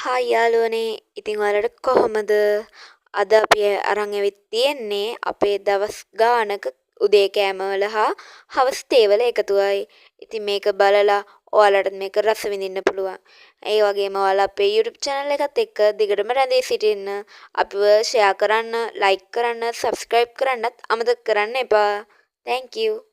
Hi යාළුවනේ. ඉතින් ඔයාලට කොහොමද? අද අපි අරන් ඇවිත් තියෙන්නේ අපේ දවස් ගානක උදේ කෑමවල හා හවස් තේ වල එකතුවයි. ඉතින් මේක බලලා ඔයාලට මේක රස විඳින්න පුළුවන්. ඒ වගේම ඔයාලා අපේ YouTube channel එකත් එක්ක දිගටම රැඳී සිටින්න. අපිව share කරන්න, like කරන්න, subscribe කරන්නත් අමතක කරන්න එපා. Thank you.